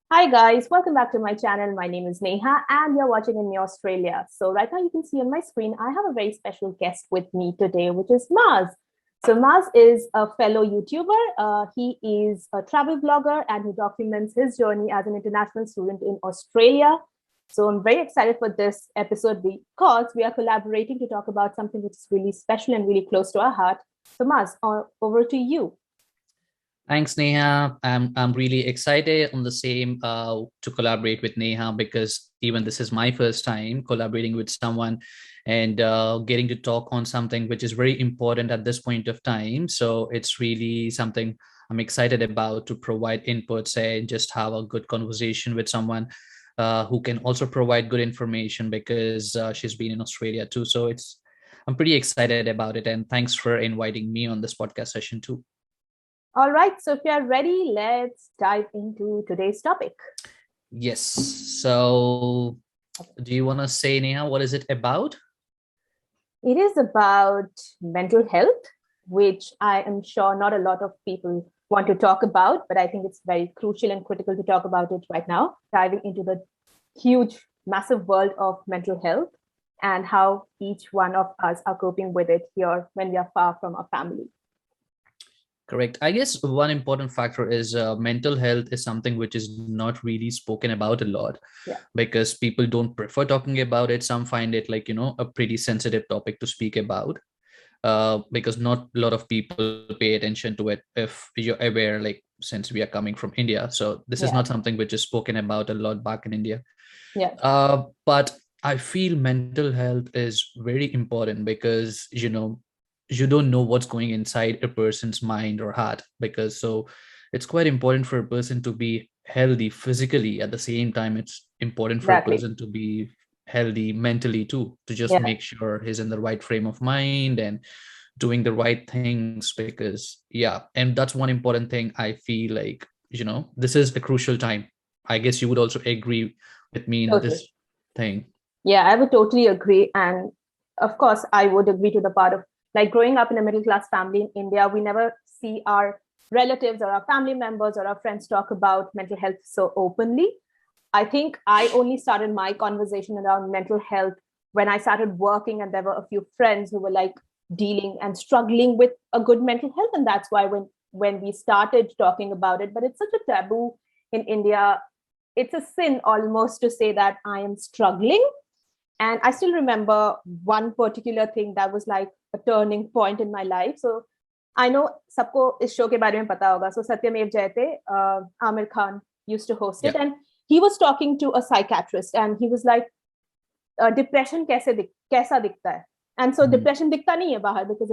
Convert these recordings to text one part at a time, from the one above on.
Hi guys, welcome back to my channel. My name is Neha and you're watching in Australia. So right now you can see on my screen, I have a very special guest with me today, which is Maz. So Maz is a fellow YouTuber. He is a travel blogger and he documents his journey as an international student in Australia. So I'm very excited for this episode because we are collaborating to talk about something which is really special and really close to our heart. So Maz, over to you. Thanks, Neha. I'm really excited on the same to collaborate with Neha because even this is my first time collaborating with someone and getting to talk on something which is very important at this point of time. So it's really something I'm excited about to provide inputs and just have a good conversation with someone who can also provide good information because she's been in Australia too. So I'm pretty excited about it. And thanks for inviting me on this podcast session too. All right, so if you're ready, let's dive into today's topic. Yes. So, do you want to say, Neha, what is it about? It is about mental health, which I am sure not a lot of people want to talk about, but I think it's very crucial and critical to talk about it right now, diving into the huge, massive world of mental health and how each one of us are coping with it here when we are far from our family. Correct. I guess one important factor is mental health is something which is not really spoken about a lot Yeah, because people don't prefer talking about it. Some find it like, a pretty sensitive topic to speak about because not a lot of people pay attention to it if you're aware, like since we are coming from India. So this is yeah, not something which is spoken about a lot back in India. yeah, But I feel mental health is very important because you don't know what's going inside a person's mind or heart, because so it's quite important for a person to be healthy physically. At the same time, it's important for a exactly. person to be healthy mentally too, to just Yeah, make sure he's in the right frame of mind and doing the right things. Because yeah, and that's one important thing I feel like, this is a crucial time. I guess you would also agree with me in totally. this thing. Yeah, I would totally agree. And of course, I would agree to the part of like growing up in a middle class family in India, we never see our relatives or our family members or our friends talk about mental health so openly. I think I only started my conversation around mental health when I started working, and there were a few friends who were like dealing and struggling with a good mental health. And that's why when we started talking about it, but it's such a taboo in India. It's a sin almost to say that I am struggling, and I still remember one particular thing that was like a turning point in my life. So I know सबको इस show के बारे में पता होगा. So Satyameva Jayate, Amir Khan used to host it, Yeah. and he was talking to a psychiatrist, and he was like, "Depression कैसा दिखता है?" And so Mhm. depression दिखता नहीं है बाहर because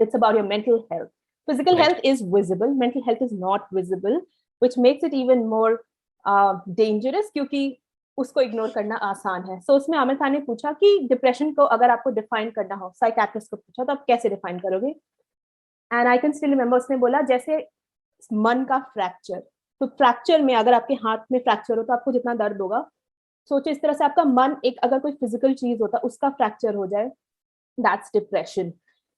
it's about your mental health. Physical Right. health is visible, mental health is not visible, which makes it even more dangerous क्योंकि उसको ignore करना आसान है. सो उसमें आमिर खान ने पूछा कि डिप्रेशन को अगर आपको डिफाइन करना हो, साइकेट्रिस्ट को पूछा तो आप कैसे डिफाइन करोगे. And I can still remember उसने बोला जैसे मन का फ्रैक्चर. तो फ्रैक्चर में अगर आपके हाथ में फ्रैक्चर हो तो आपको जितना दर्द होगा, सोचे इस तरह से आपका मन एक अगर कोई फिजिकल चीज होता उसका फ्रैक्चर हो जाए, दैट्स डिप्रेशन.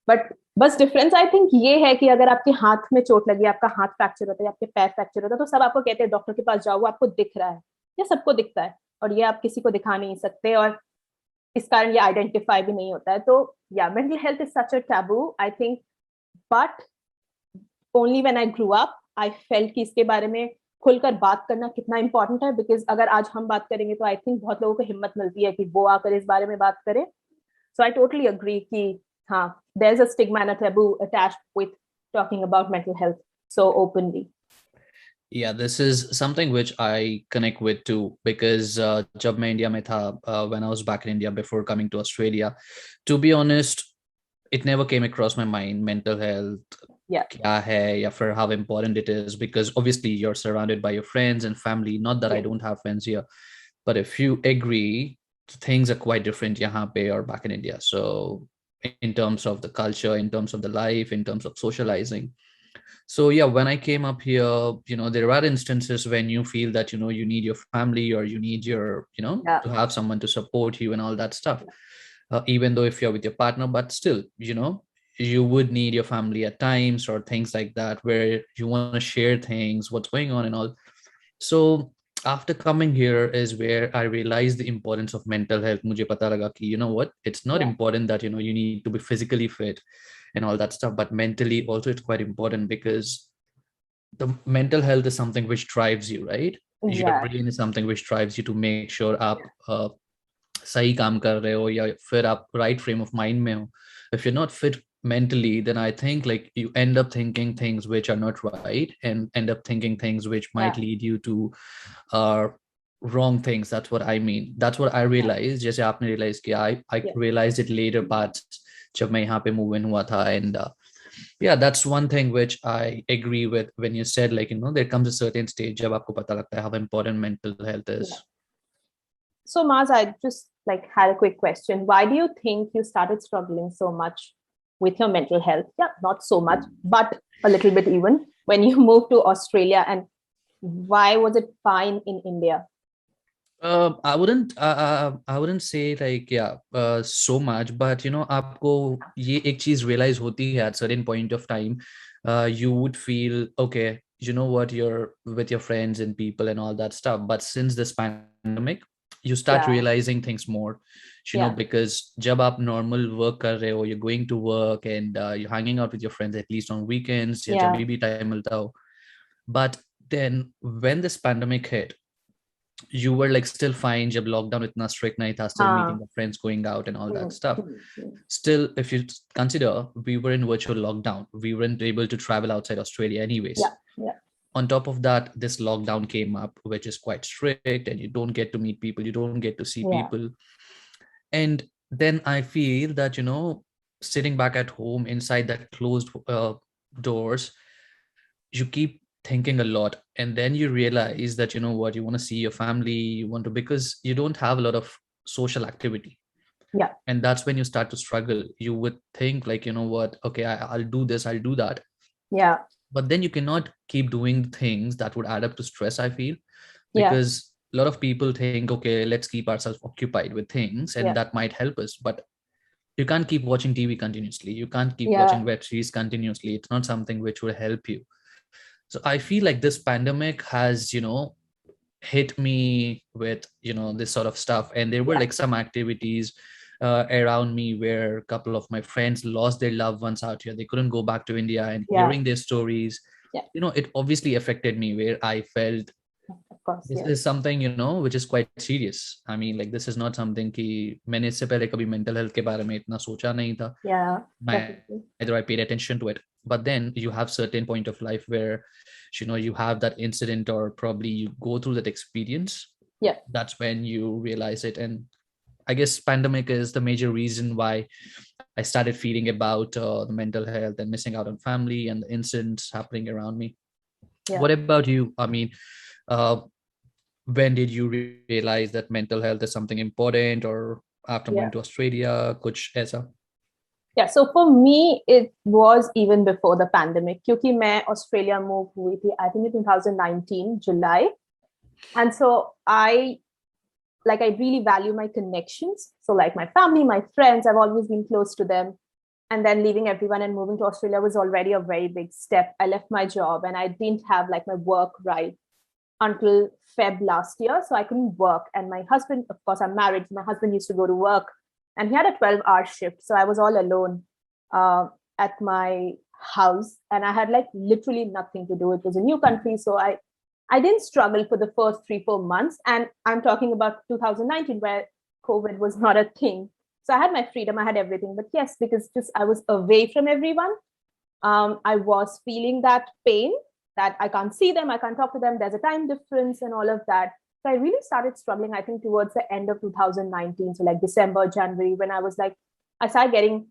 बट बस डिफरेंस आई थिंक ये है कि अगर आपके हाथ में चोट लगी, आपका हाथ फ्रैक्चर होता है, आपके पैर फ्रैक्चर होता है, तो सब आपको कहते हैं डॉक्टर के पास जाओ, वो आपको दिख रहा है, या सबको दिखता है, और ये आप किसी को दिखा नहीं सकते, और इस कारण ये आइडेंटिफाई भी नहीं होता है. तो या mental health is such a taboo I think, but only when I grew up I felt कि इसके बारे में खुलकर बात करना कितना इंपॉर्टेंट है. बिकॉज अगर आज हम बात करेंगे तो आई थिंक बहुत लोगों को हिम्मत मिलती है कि वो आकर इस बारे में बात करें. So I totally agree कि हाँ, there's a stigma and a taboo attached with talking about mental health so openly. Yeah, this is something which I connect with too because जब मैं इंडिया में था, when I was back in India before coming to Australia, to be honest, it never came across my mind mental health Yeah, क्या है या फिर how important it is, because obviously you're surrounded by your friends and family. Not that I yeah, don't have friends here, but if you agree, things are quite different यहाँ पे or back in India. So in terms of the culture, in terms of the life, in terms of socializing. So yeah, when I came up here, there are instances when you feel that you need your family or you need your yeah, to have someone to support you and all that stuff, even though if you're with your partner. But still, you would need your family at times or things like that, where you want to share things, what's going on and all. So after coming here is where I realized the importance of mental health. Mujhe pata laga ki, you know what, it's not Yeah. important that, you know, you need to be physically fit and all that stuff, but mentally also it's quite important, because the mental health is something which drives you, right? Your Yeah. brain is something which drives you to make sure आप सही काम कर रहे हो, या फिर आप right frame of mind में हो. If you're not fit mentally, then I think like you end up thinking things which are not right, and end up thinking things which might Yeah. lead you to uh, wrong things. That's what I mean. That's what I realized. जैसे आपने realize किया, I Yeah. realized it later parts जब मैं यहाँ पे move in हुआ था. And yeah, that's one thing which I agree with when you said, like, you know, there comes a certain stage जब आपको पता लगता है how important mental health is. Yeah. So Maz, I just like had a quick question. Why do you think you started struggling so much with your mental health? Yeah, not so much, but a little bit even when you moved to Australia, and why was it fine in India? I wouldn't say like, yeah, so much, but you know, आपको ये एक चीज realize होती है at certain point of time. You would feel okay, you know what, you're with your friends and people and all that stuff. But since this pandemic, you start Yeah. realizing things more, you know, Yeah. because जब आप normal work कर रहे हो, you're going to work, and you're hanging out with your friends at least on weekends या जब Yeah. भी time मिलता हो. But then when this pandemic hit, you were like still fine jab lockdown itna strict nahi tha, still meeting the friends, going out and all that stuff. Still, if you consider, we were in virtual lockdown, we weren't able to travel outside Australia anyways. Yeah. Yeah. On top of that, this lockdown came up, which is quite strict, and you don't get to meet people, you don't get to see Yeah. people. And then I feel that, you know, sitting back at home inside that closed doors, you keep thinking a lot, and then you realize that, you know what, you want to see your family, you want to, because you don't have a lot of social activity. Yeah. And that's when you start to struggle. You would think like, you know what, okay, I'll do this, I'll do that. Yeah. But then you cannot keep doing things that would add up to stress, I feel. Yeah. Because a lot of people think, okay, let's keep ourselves occupied with things, and Yeah. that might help us. But you can't keep watching TV continuously, you can't keep Yeah. watching web series continuously. It's not something which will help you. So I feel like this pandemic has, you know, hit me with, you know, this sort of stuff. And there were Yeah. like some activities around me where a couple of my friends lost their loved ones out here. They couldn't go back to India, and Yeah. hearing their stories, Yeah. you know, it obviously affected me, where I felt Of course. this Yeah. is something, you know, which is quite serious. I mean, like, this is not something कि मैंने इससे पहले कभी mental health के बारे में इतना सोचा नहीं था. Yeah. Definitely. Neither I paid attention to it. But then you have certain point of life where, you know, you have that incident, or probably you go through that experience. Yeah. That's when you realize it. And I guess pandemic is the major reason why I started feeling about the mental health and missing out on family and the incidents happening around me. Yeah. What about you? I mean, uh, when did you realize that mental health is something important, or after Yeah. moving to Australia, kuch aisa? Yeah, so for me, it was even before the pandemic. क्योंकि मैं Australia move हुई थी, I think in 2019 July, and so I really value my connections. So like my family, my friends, I've always been close to them. And then leaving everyone and moving to Australia was already a very big step. I left my job and I didn't have like my work right until Feb last year. So I couldn't work. And my husband, of course, I'm married. My husband used to go to work and he had a 12-hour shift. So I was all alone at my house and I had like literally nothing to do. It was a new country. So I didn't struggle for the first 3-4 months. And I'm talking about 2019 where COVID was not a thing. So I had my freedom, I had everything. But yes, because just I was away from everyone, I was feeling that pain that I can't see them, I can't talk to them, there's a time difference and all of that. So I really started struggling, I think, towards the end of 2019. So like December, January, when I was like, I started getting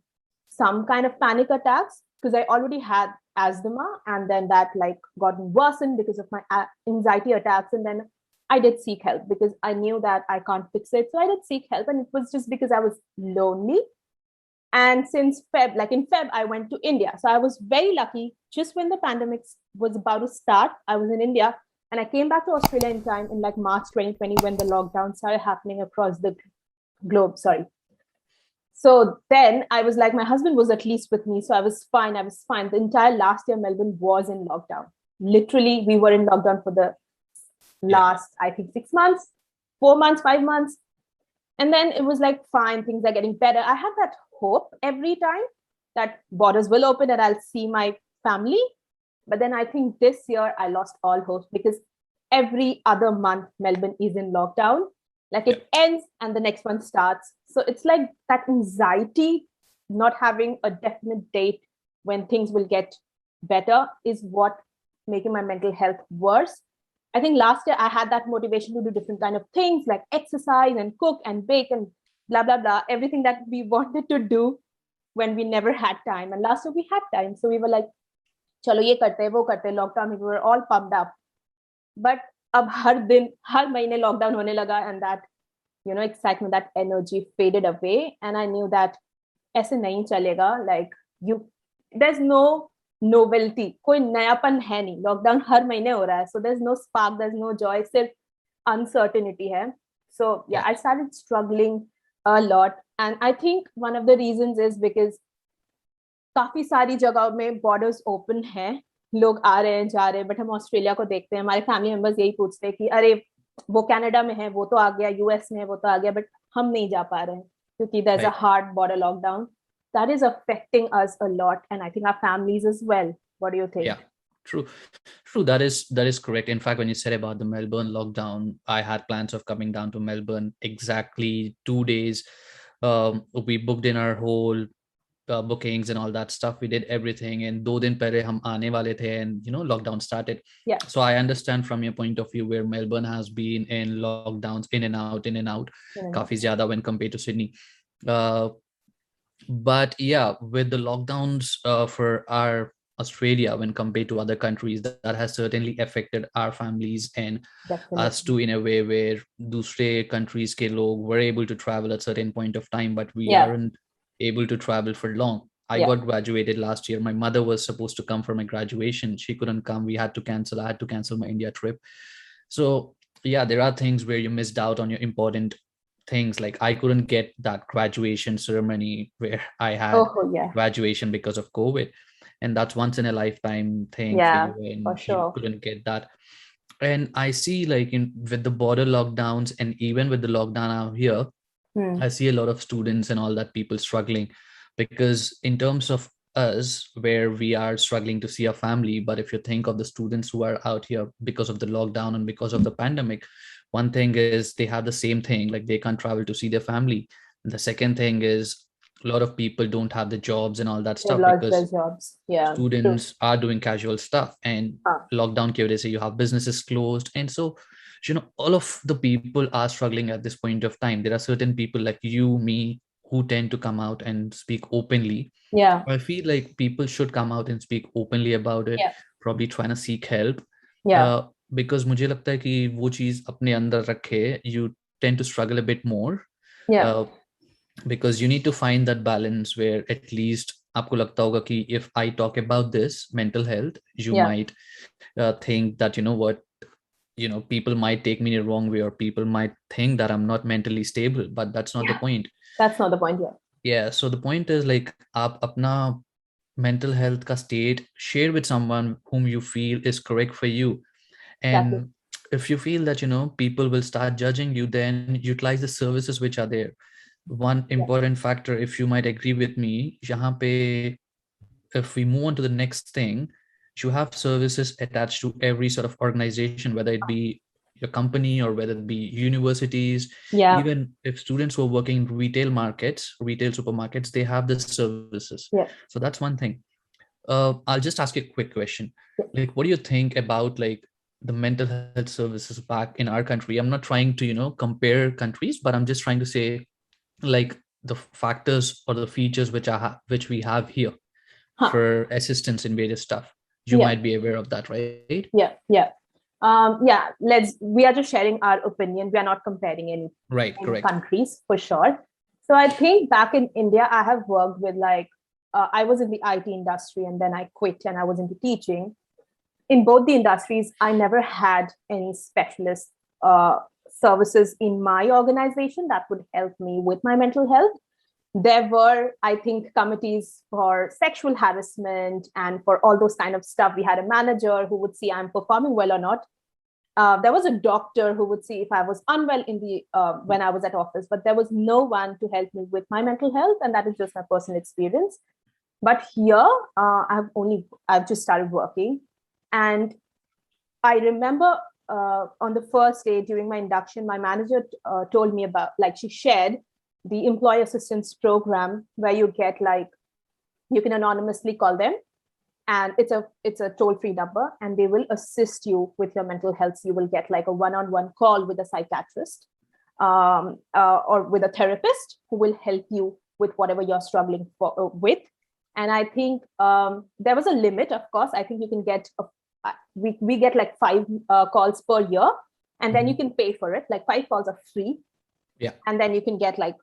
some kind of panic attacks because I already had asthma, and then that like got worsened because of my anxiety attacks. And then I did seek help because I knew that I can't fix it. So I did seek help, and it was just because I was lonely. And since Feb, like in Feb, I went to India. So I was very lucky. Just when the pandemic was about to start, I was in India, and I came back to Australia in time in like March 2020 when the lockdown started happening across the globe. Sorry. So then I was like, my husband was at least with me. So I was fine. I was fine. The entire last year, Melbourne was in lockdown. Literally, we were in lockdown for the Yeah. last, I think, 6 months, 4 months, 5 months. And then it was like, fine, things are getting better. I had that hope every time that borders will open and I'll see my family. But then I think this year I lost all hope because every other month Melbourne is in lockdown. Like it ends and the next one starts. So it's like that anxiety, not having a definite date when things will get better is what making my mental health worse. I think last year I had that motivation to do different kind of things like exercise and cook and bake and blah blah blah, everything that we wanted to do when we never had time. And last year we had time, so we were like, चलो ये करते हैं वो करते हैं lockdown में, we were all pumped up. But अब हर दिन हर महीने लॉकडाउन होने लगा and that excitement, that energy faded away. And I knew that ऐसे नहीं चलेगा. Like you, there's no novelty, कोई नयापन है नहीं. लॉकडाउन हर महीने हो रहा है, so there's no spark, there's no joy, सिर्फ uncertainty है. So yeah, I started struggling a lot. And I think one of the reasons is because काफी सारी जगहों में बॉर्डर्स ओपन हैं, लोग आ रहे हैं जा रहे हैं, बट हम ऑस्ट्रेलिया को देखते हैं, हमारे फैमिली मेंबर्स यही पूछते हैं कि अरे वो कनाडा में है, वो तो आ गया, यूएस में है, वो तो आ गया, बट हम नहीं जा पा रहे हैं क्योंकि there is a hard border lockdown that is affecting us a lot, and I think our families as well. What do you think? Yeah, true. That is correct. In fact, when you said about the Melbourne lockdown, I had plans of coming down to Melbourne exactly 2 days. We booked in our whole bookings and all that stuff. We did everything, and 2 दिन पहले हम आने वाले थे, and lockdown started. Yeah. So I understand from your point of view where Melbourne has been in lockdowns, in and out, काफी ज़्यादा when compared to Sydney. But yeah, with the lockdowns for our Australia when compared to other countries, that has certainly affected our families and Definitely. us too, in a way where दूसरे countries के लोग were able to travel at certain point of time, but we aren't able to travel for long. I got graduated last year. My mother was supposed to come for my graduation. She couldn't come. We had to cancel. I had to cancel my India trip. So yeah, there are things where you missed out on your important things. Like I couldn't get that graduation ceremony where I had graduation because of COVID. And that's once in a lifetime thing for you, and for sure. you couldn't get that. And I see like with the border lockdowns and even with the lockdown out here, I see a lot of students and all that people struggling, because in terms of us where we are struggling to see our family, but if you think of the students who are out here because of the lockdown and because of the pandemic, one thing is they have the same thing, like they can't travel to see their family. And the second thing is a lot of people don't have the jobs and all that stuff because jobs. Students are doing casual stuff, and lockdown ki wajah se you have businesses closed. And so all of the people are struggling at this point of time. There are certain people like you, me, who tend to come out and speak openly. I feel like people should come out and speak openly about it. Probably trying to seek help. Because मुझे लगता है कि वो चीज अपने अंदर रखे, you tend to struggle a bit more. Because you need to find that balance where at least आपको लगता होगा कि if I talk about this mental health, you might think that what people might take me in a wrong way, or people might think that I'm not mentally stable, but that's not the point. That's not the point. Yeah, so the point is like आप अपना mental health का state share with someone whom you feel is correct for you. And if you feel that people will start judging you, then utilize the services which are there. One important factor, if you might agree with me, यहाँ पे if we move on to the next thing, you have services attached to every sort of organization, whether it be your company or whether it be universities. Even if students who are working in retail markets, retail supermarkets, they have the services. So that's one thing. I'll just ask you a quick question. Like, what do you think about like the mental health services back in our country? I'm not trying to compare countries, but I'm just trying to say like the factors or the features which we have here for assistance in various stuff. You might be aware of that, right? We are just sharing our opinion. We are not comparing any countries for sure. So I think back in India, I have worked with like I was in the IT industry and then I quit and I was into teaching. In both the industries, I never had any specialist services in my organization that would help me with my mental health. There were, I think, committees for sexual harassment and for all those kind of stuff. We had a manager who would see I'm performing well or not. There was a doctor who would see if I was unwell in the when I was at office, but there was no one to help me with my mental health, and that is just my personal experience. But here, I've just started working, and I remember on the first day during my induction, my manager told me about, like, she shared the employee assistance program where you get, like, you can anonymously call them, and it's a toll-free number, and they will assist you with your mental health. So you will get like a one-on-one call with a psychiatrist or with a therapist who will help you with whatever you're struggling with. And I think there was a limit, of course. I think you can get we get like 5 calls per year, and then you can pay for it. Like 5 calls are free, and then you can get like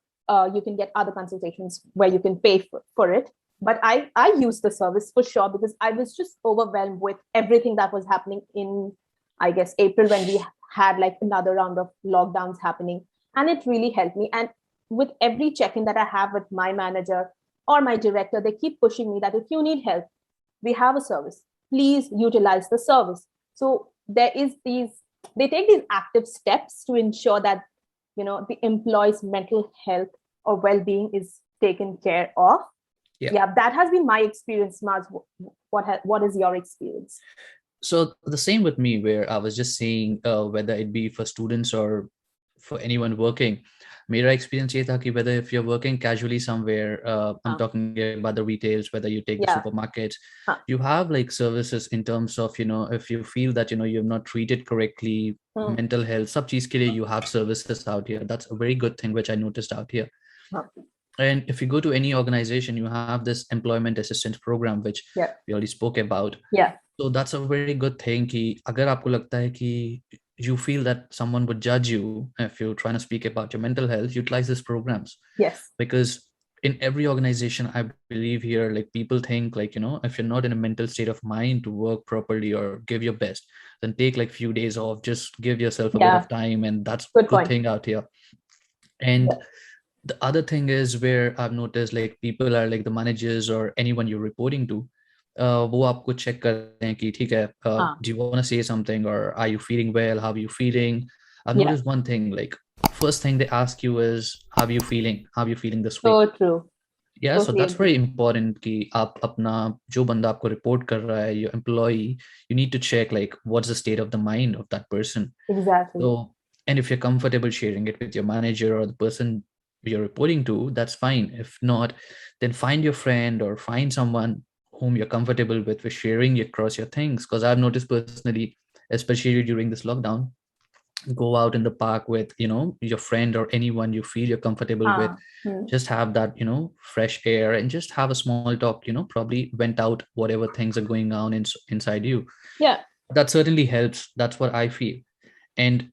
you can get other consultations where you can pay for it. But I used the service for sure, because I was just overwhelmed with everything that was happening in, I guess, April, when we had like another round of lockdowns happening, and it really helped me. And with every check-in that I have with my manager or my director, they keep pushing me that if you need help, we have a service. Please utilize the service. So there is they take these active steps to ensure that, you know, the employee's mental health or well-being is taken care of. Yeah, that has been my experience. Maz, what is your experience? So the same with me, where I was just saying whether it be for students or for anyone working, मेरा experience ये था कि whether if you're working casually somewhere, I'm talking about the retails, whether you take the supermarkets, you have like services in terms of, you know, if you feel that, you know, you're not treated correctly, mental health, सब चीज के लिए you have services out here. That's a very good thing which I noticed out here. And if you go to any organization, you have this employment assistance program, which we already spoke about. So that's a very good thing कि अगर आपको लगता है कि you feel that someone would judge you if you're trying to speak about your mental health, utilize these programs. Yes. Because in every organization, I believe here, like people think like, you know, if you're not in a mental state of mind to work properly or give your best, then take like few days off, just give yourself a bit of time. And that's a good thing out here. And the other thing is where I've noticed like people are like the managers or anyone you're reporting to, वो आपको check करते हैं कि ठीक है, do you want to say something, or are you feeling well, how are you feeling? I've noticed one thing, like first thing they ask you is how are you feeling this week? So true. Yeah, so that's very important कि आप अपना जो बंदा आपको report कर रहा है, your employee, you need to check like what's the state of the mind of that person. Exactly. So, and if you're comfortable sharing it with your manager or the person you're reporting to, that's fine. If not, then find your friend or find someone whom you're comfortable with sharing across your things. Because I've noticed personally, especially during this lockdown, go out in the park with, you know, your friend or anyone you feel you're comfortable with. Just have that, you know, fresh air and just have a small talk, you know, probably vent out whatever things are going on inside you. Yeah, that certainly helps. That's what I feel. And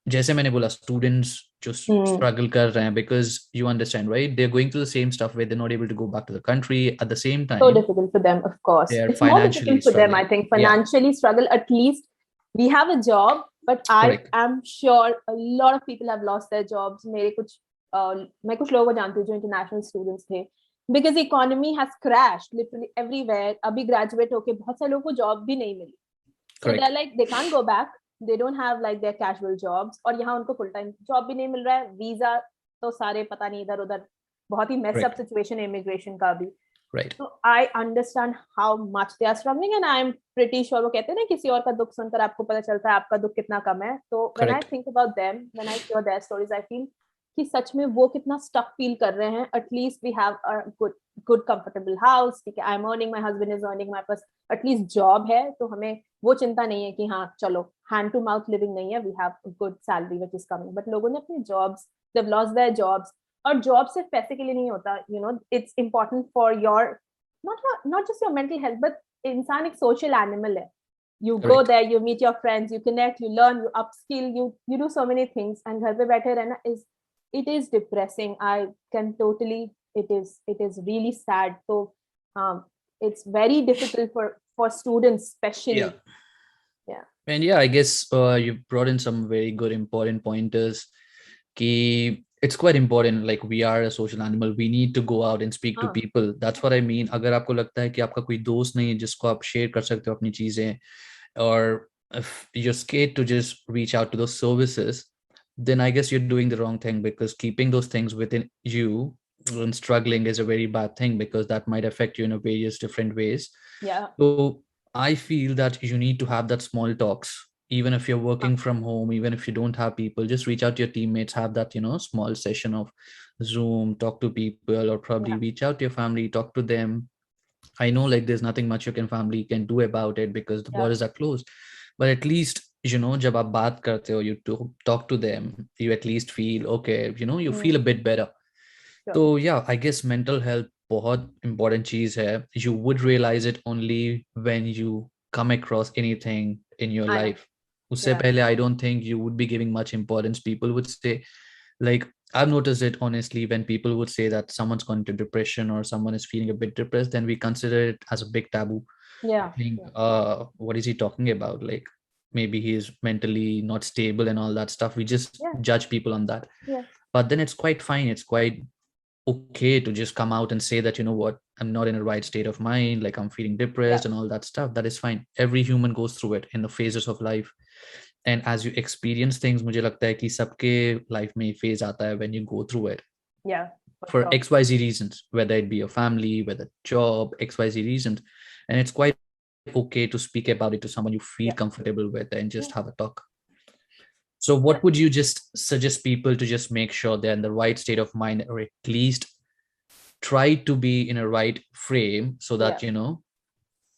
जैसे मैंने बोला, students just struggle कर रहे हैं, because you understand, right? They're going through the same stuff where they're not able to go back to the country at the same time. So difficult for them, of course. It's more difficult for them, I think. Financially struggle. At least we have a job, but I am sure a lot of people have lost their jobs. मैं कुछ लोगों को जानती हूँ जो international students थे, because the economy has crashed literally everywhere. अभी graduate होके बहुत सारे लोगों को job भी नहीं मिली. So they're like, they can't go back. They don't have like their casual jobs. और यहाँ उनको full time job भी नहीं मिल रहा है. Visa तो सारे पता नहीं इधर उधर, बहुत ही messed up situation immigration का भी. Right. So I understand how much they are struggling, and I'm pretty sure वो कहते हैं ना किसी और का दुख सुनकर आपको पता चलता है आपका दुख कितना कम है. So when I think about them, when I hear their stories, I feel कि सच में वो कितना stuck feel कर रहे हैं. At least we have a good comfortable house. ठीक है, I'm earning, my husband is earning, my pass at least job है, तो हमें वो चिंता नहीं है कि हाँ चलो hand to mouth living नहीं है. We have a good salary which is coming. But लोगों ने अपने jobs, they've lost their jobs. और job सिर्फ पैसे के लिए नहीं होता. You know, it's important for your not just your mental health, but इंसान एक social animal है. You go there, you meet your friends, you connect, you learn, you upskill, you do so many things. And घर पे बैठे रहना it is depressing. I can totally, it is really sad. So it's very difficult for students especially. Yeah. And yeah, I guess you brought in some very good important pointers. कि it's quite important. Like we are a social animal. We need to go out and speak to हाँ people. That's what I mean. अगर आपको लगता है कि आपका कोई दोस्त नहीं है जिसको आप शेयर कर सकते हो अपनी चीजें, or if you're scared to just reach out to those services, then I guess you're doing the wrong thing, because keeping those things within you and struggling is a very bad thing, because that might affect you in a various different ways. yeah So I feel that you need to have that small talks, even if you're हाँ working from home, even if you don't have people, just reach out to your teammates, have that, small session of Zoom, talk to people, or probably yeah reach out to your family, talk to them. I know like there's nothing much your family can do about it because the yeah borders are closed, but at least जब आप बात करते हो, you talk to them, you at least feel okay, you feel a bit better. sure So yeah, I guess mental health बहुत important चीज है. You would realize it only when you come across anything in your I know life. उससे yeah पहले I don't think you would be giving much importance. People would say, like, I've noticed it honestly, when people would say that someone's gone into depression or someone is feeling a bit depressed, then we consider it as a big taboo. yeah Think, yeah what is he talking about? Like, maybe he is mentally not stable and all that stuff. We just yeah judge people on that. yeah But then it's quite fine. It's quite okay to just come out and say that, what, I'm not in a right state of mind, like I'm feeling yeah depressed and all that stuff. That is fine. Every human goes through it in the phases of life. And as you experience things, मुझे लगता है कि सबके life में phase आता है when you go through it yeah for for sure XYZ reasons, whether it be your family, whether job, XYZ reasons. And it's quite okay to speak about it to someone you feel yeah comfortable with and just yeah have a talk. So what would you just suggest people to just make sure they're in the right state of mind, or at least try to be in a right frame, so yeah that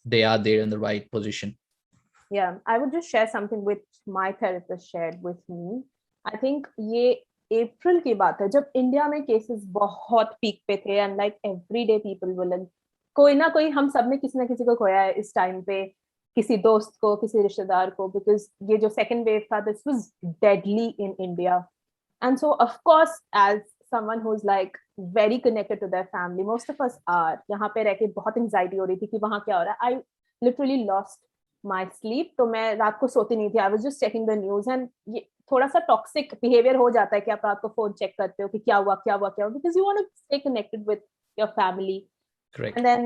they are there in the right position? yeah I would just share something which my therapist shared with me. I think ये अप्रैल की बात है जब India में cases बहुत peak पे थे and like everyday people will कोई ना कोई हम सब ने किसी ना किसी को खोया है इस टाइम पे किसी दोस्त को किसी रिश्तेदार को बिकॉज ये जो सेकंड वेव था this was deadly in India and so of course as someone who is like very connected to their family most of us are यहाँ पे रह के बहुत एंजाइटी हो रही थी कि वहां क्या हो रहा है I literally lost my sleep तो मैं रात को सोती नहीं थी I was just checking the news and ये थोड़ा सा टॉक्सिक बिहेवियर हो जाता है कि आप रात को फोन चेक करते हो कि क्या हुआ क्या हुआ क्या हुआ because you want to stay connected with your family Correct. and then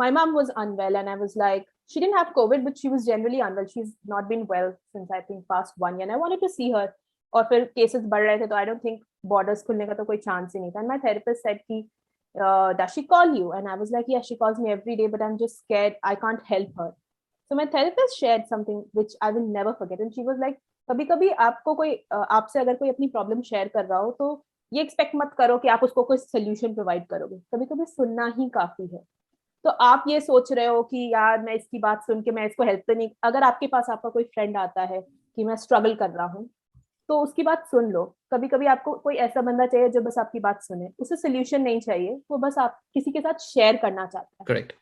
my mom was unwell and I was like she didn't have covid but she was generally unwell she's not been well since I think past 1 year and I wanted to see her और फिर cases बढ़ रहे थे तो I don't think borders खुलने का तो कोई चांस ही नहीं था एंड माय थेरेपिस्ट सेड कि does she call you and I was like yeah she calls me every day but I'm just scared I can't help her so my therapist shared something which I will never forget and she was like कभी कभी आपको कोई आपसे अगर कोई अपनी problem share कर रहा हो तो ये एक्सपेक्ट मत करो कि आप उसको कोई सोल्यूशन प्रोवाइड करोगे कभी कभी सुनना ही काफी है तो आप ये सोच रहे हो कि यार मैं इसकी बात सुन के मैं इसको हेल्प तो नहीं अगर आपके पास आपका कोई फ्रेंड आता है कि मैं स्ट्रगल कर रहा हूँ तो उसकी बात सुन लो कभी कभी आपको कोई ऐसा बंदा चाहिए जो बस आपकी बात सुने उसे सोल्यूशन नहीं चाहिए वो बस आप किसी के साथ शेयर करना चाहता है Correct.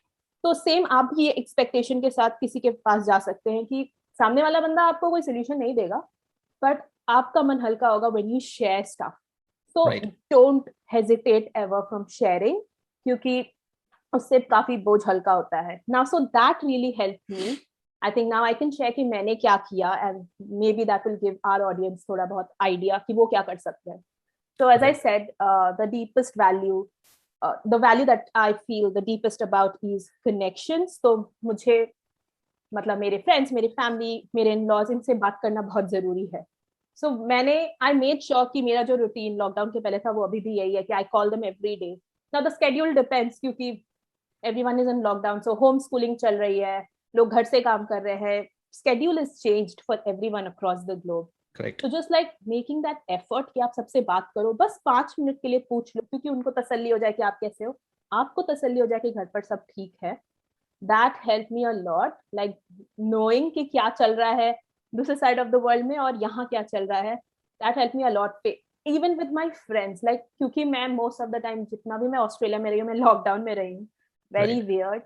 तो सेम आप भी ये एक्सपेक्टेशन के साथ किसी के पास जा सकते हैं कि सामने वाला बंदा आपको कोई सोल्यूशन नहीं देगा बट आपका मन हल्का होगा when you share stuff so Right. Don't hesitate ever from sharing क्योंकि उससे काफी बोझ हल्का होता है now so that really help me I think now I can share कि मैंने क्या किया and maybe that will give our audience थोड़ा बहुत आइडिया कि वो क्या कर सकते हैं so as I said the deepest value the value that I feel the deepest about is connections तो मुझे मतलब मेरे फ्रेंड्स मेरे फैमिली मेरे इन-लॉज इनसे बात करना बहुत जरूरी है सो मैंने आई मेड श्योर कि मेरा जो रूटीन लॉकडाउन के पहले था वो अभी भी यही है कि I call them every day now the schedule depends क्योंकि everyone is in lockdown so home schooling चल रही है लोग घर से काम कर रहे हैं schedule is changed for everyone across the globe Correct. तो just like making that effort कि आप सबसे बात करो बस 5 मिनट के लिए पूछ लो क्योंकि उनको तसल्ली हो जाए कि आप कैसे हो आपको तसल्ली हो जाए कि घर पर सब ठीक है that help me a lot like knowing कि क्या चल रहा है दूसरे साइड ऑफ द वर्ल्ड में और यहाँ क्या चल रहा है that help me a lot पे even with my friends like क्योंकि मैं मोस्ट ऑफ द टाइम जितना भी मैं ऑस्ट्रेलिया में रही हूँ मैं लॉकडाउन में रही हूँ वेरी Right. वियर्ड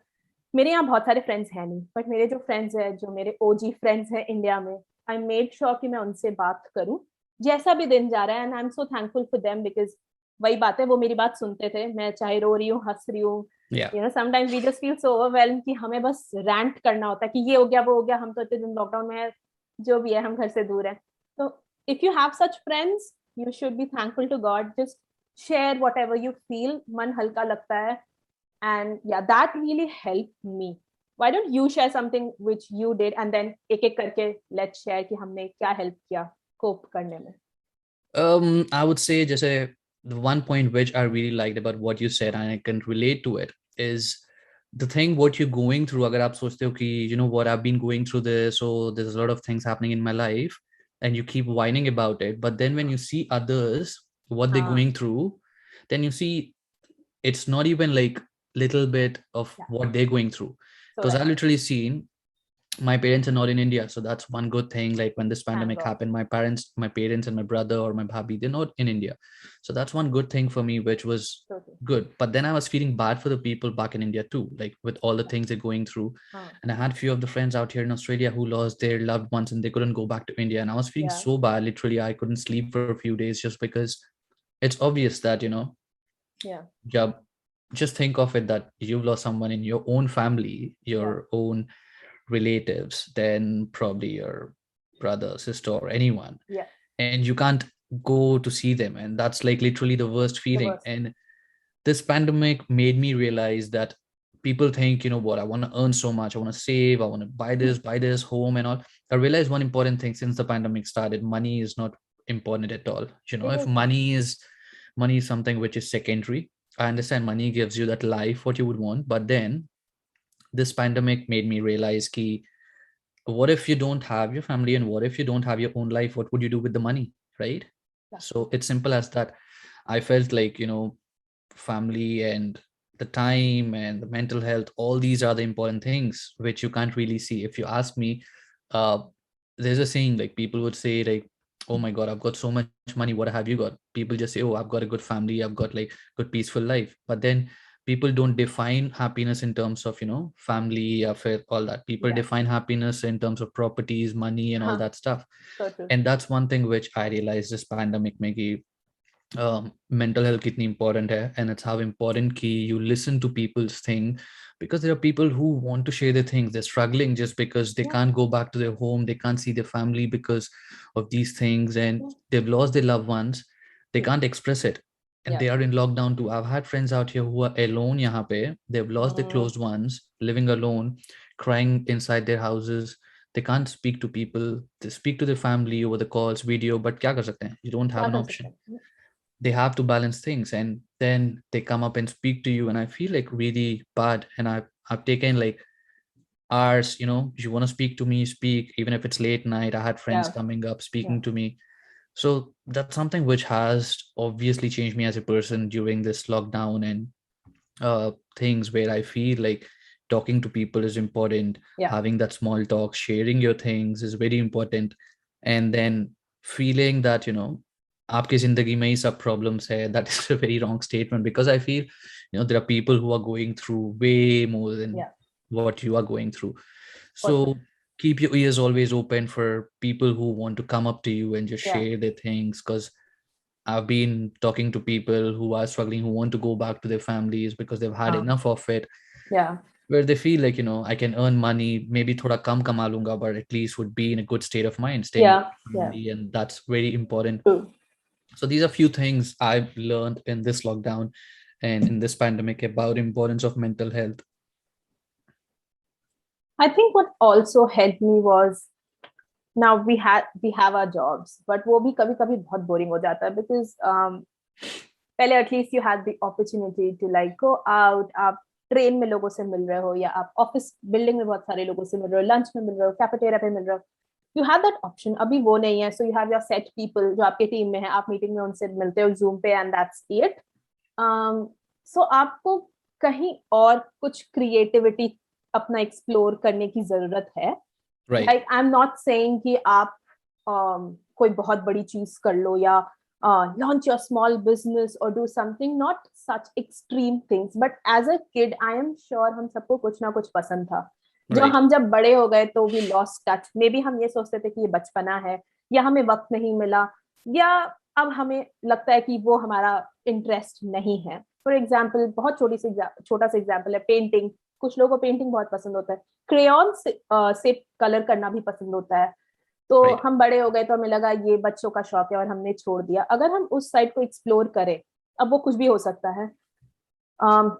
मेरे यहाँ बहुत सारे फ्रेंड्स हैं नहीं बट मेरे जो फ्रेंड्स हैं जो मेरे ओजी फ्रेंड्स हैं इंडिया में आई मेड श्योर कि मैं उनसे बात करूं जैसा भी दिन जा रहा है and I am so thankful for them because वही बात है वो मेरी बात सुनते थे मैं चाहे रो रही हूँ हंस रही हूँ Yeah. You know sometimes we just feel so overwhelm कि हमें बस रैंट करना होता है कि ये हो गया वो हो गया हम तो इतने दिन लॉकडाउन में है जो भी है हम घर से दूर है तो if you have such friends You should be thankful to God. Just share whatever you feel. मन हल्का लगता है. And yeah, that really helped me. Why don't you share something which you did, and then एक एक करके let's share कि हमने क्या help किया cope करने में. I would say just the one point which I really liked about what you said and I can relate to it is the thing what you're going through. अगर आप सोचते हो कि you know what, I've been going through this, so there's a lot of things happening in my life, and you keep whining about it, but then when you see others what they're going through, then you see it's not even like little bit of what they're going through. Because I literally seen my parents are not in India, so that's one good thing. Like when this pandemic happened, my parents and my brother or my bhabhi, they're not in India, so that's one good thing for me, which was good. But then I was feeling bad for the people back in India too, like with all the things they're going through. And I had a few of the friends out here in Australia who lost their loved ones and they couldn't go back to India, and I was feeling so bad. Literally, I couldn't sleep for a few days just because it's obvious that yeah, just think of it that you've lost someone in your own family, your own relatives, then probably your brother, sister, or anyone, and you can't go to see them, and that's like literally the worst feeling. And this pandemic made me realize that people think, you know what, I want to earn so much, I want to save, I want to buy this home and all. I realized one important thing since the pandemic started: money is not important at all. If money is something which is secondary. I understand money gives you that life what you would want, but then this pandemic made me realize ki, what if you don't have your family, and what if you don't have your own life? What would you do with the money, right? So it's simple as that. I felt like, family and the time and the mental health, all these are the important things which you can't really see. If you ask me, uh there's a saying, like people would say like, oh my god, I've got so much money, what have you got? People just say, oh, I've got a good family, I've got like good peaceful life. But then people don't define happiness in terms of family, affair, all that. People define happiness in terms of properties, money, and all that stuff. And that's one thing which I realized this pandemic में कि mental health kitni important hai, and it's how important ki you listen to people's thing, because there are people who want to share their things. They're struggling just because they can't go back to their home, they can't see their family because of these things, and they've lost their loved ones. They can't express it, and they are in lockdown too. I've had friends out here who are alone yahan pe. They've lost their closed ones, living alone, crying inside their houses. They can't speak to people. They speak to their family over the calls, video, but kya kar sakte hain? You don't have an option. They have to balance things, and then they come up and speak to you, and I feel like really bad. And I've taken like hours, you want to speak to me, speak, even if it's late night. I had friends coming up speaking to me. So that's something which has obviously changed me as a person during this lockdown, and things where I feel like talking to people is important. Having that small talk, sharing your things is very important. And then feeling that आपकी जिंदगी में ही सब problems है, that is a very wrong statement, because I feel there are people who are going through way more than what you are going through. So keep your ears always open for people who want to come up to you and just share their things, because I've been talking to people who are struggling, who want to go back to their families because they've had enough of it. Where they feel like, I can earn money, maybe thoda kam kama lunga, but at least would be in a good state of mind, staying with family, and that's very important. So these are few things I've learned in this lockdown and in this pandemic about importance of mental health. I think what also helped me was, now we have our jobs, but वो भी कभी-कभी बहुत boring हो जाता है, because पहले at least you had the opportunity to like go out, आप train में लोगों से मिल रहे हो, या आप ऑफिस बिल्डिंग में बहुत सारे लोगों से मिल रहे हो, लंच में मिल रहे हो, कैफेटेरिया पे मिल रहे हो. You have that option. अभी वो नहीं है. So you have your set people जो आपके टीम में है, आप मीटिंग में उनसे मिलते हो Zoom पे, and that's it. So आपको कहीं और कुछ creativity अपना explore करने की जरूरत है. Right. Like I'm not saying कि आप कोई बहुत बड़ी चीज कर लो, या launch your small business or do something, not such extreme things. But as a kid, I am sure हम सबको कुछ ना कुछ पसंद था. जो हम जब बड़े हो गए तो we lost touch. Maybe हम ये सोचते थे कि ये बचपना है, या हमें वक्त नहीं मिला, या अब हमें लगता है कि वो हमारा इंटरेस्ट नहीं है. फॉर एग्जाम्पल, बहुत छोटा सा एग्जाम्पल है पेंटिंग. कुछ लोगों को पेंटिंग बहुत पसंद होता है, क्रेयॉन से कलर करना भी पसंद होता है. तो Right. हम बड़े हो गए तो हमें लगा ये बच्चों का शौक है और हमने छोड़ दिया। अगर हम उस साइड को एक्सप्लोर करें, अब वो कुछ भी हो सकता है। um,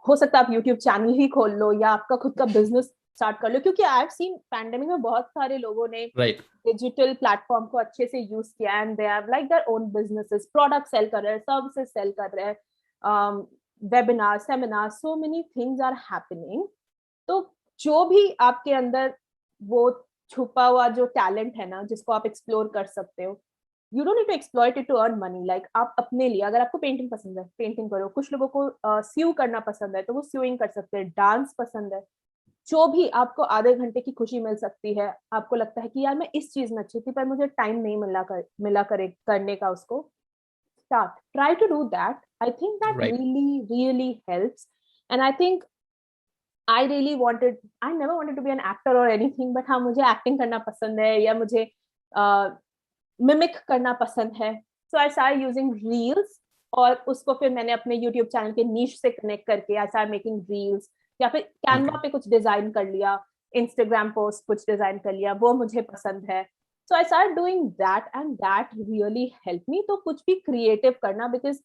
हो सकता है आप यूट्यूब चैनल ही खोल लो या आपका खुद का बिजनेस स्टार्ट कर लो, क्योंकि आई हैव सीन पैंडेमिक में बहुत सारे लोगों ने Right. डिजिटल प्लेटफॉर्म को अच्छे से यूज किया and they have like their own businesses, product sell कर रहे हैं, सर्विसेज सेल कर रहे हैं, webinar, seminar, so many things are happening. तो जो भी आपके अंदर वो छुपा हुआ जो टैलेंट है ना, जिसको आप एक्सप्लोर कर सकते हो, you don't need to exploit it to earn money. Like आप अपने लिए, अगर आपको पेंटिंग पसंद है पेंटिंग करो, कुछ लोगों को स्यू करना पसंद है तो वो स्यूइंग कर सकते हैं, डांस पसंद है, जो भी आपको आधे घंटे की खुशी मिल सकती है, आपको लगता है कि यार मैं इस चीज में अच्छी थी पर मुझे टाइम नहीं मिला करे करने का, उसको start, try to do that. I think that Right. really helps. And I think I never wanted to be an actor or anything, but हाँ मुझे एक्टिंग करना पसंद है या मुझे मिमिक करना पसंद है। So I start using reels, और उसको फिर मैंने अपने यूट्यूब चैनल के नीश से कनेक्ट करके आई स्टार्ट मेकिंग रील्स, या फिर कैनवा Okay. पे कुछ डिजाइन कर लिया, इंस्टाग्राम पोस्ट कुछ डिजाइन कर लिया, वो मुझे पसंद है। So I start doing that and that really help me. तो कुछ भी क्रिएटिव करना, बिकॉज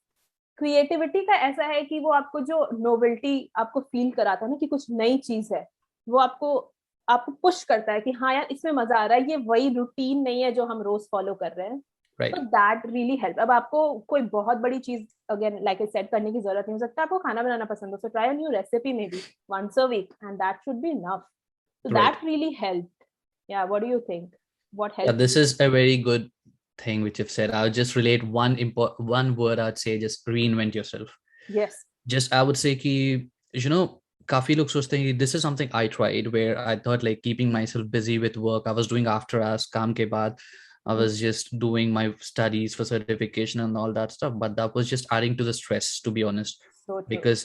क्रिएटिविटी का ऐसा है कि वो आपको जो नोवेल्टी आपको फील कराता है ना, कि कुछ नई चीज है, वो आपको आपको पुश करता है कि हाँ यार इसमें मजा आ रहा है, ये वही रूटीन नहीं है जो हम रोज फॉलो कर रहे हैं। तो Right. That really help. अब आपको कोई बहुत बड़ी चीज अगेन लाइक आई सेड करने की जरूरत नहीं हो सकता, आपको खाना बनाना पसंद हो, so try a new recipe maybe once a week and that should be enough. So Right. that really helped. Yeah, what do you think? What Yeah, helped this you? is a very good thing which you've said. I'll just relate one word. I'd say just reinvent yourself. Yes. Just I would say कि काफी लोग सोचते हैं कि this is something I tried where I thought like keeping myself busy with work. I was doing after hours काम के बाद. I was just doing my studies for certification and all that stuff, but that was just adding to the stress, to be honest, So true. because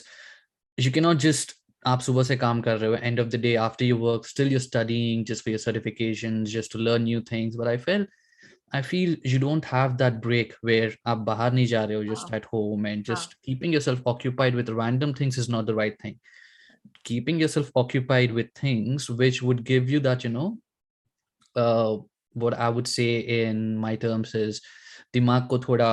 you cannot just आप सुबह से काम कर रहे हो, end of the day after you work still you're studying just for your certifications, just to learn new things. But I feel you don't have that break where आप बाहर नहीं जा रहे हो, just हाँ at home, and हाँ just keeping yourself occupied with random things is not the right thing. Keeping yourself occupied with things which would give you that, uh, what I would say in my terms is दिमाग को थोड़ा,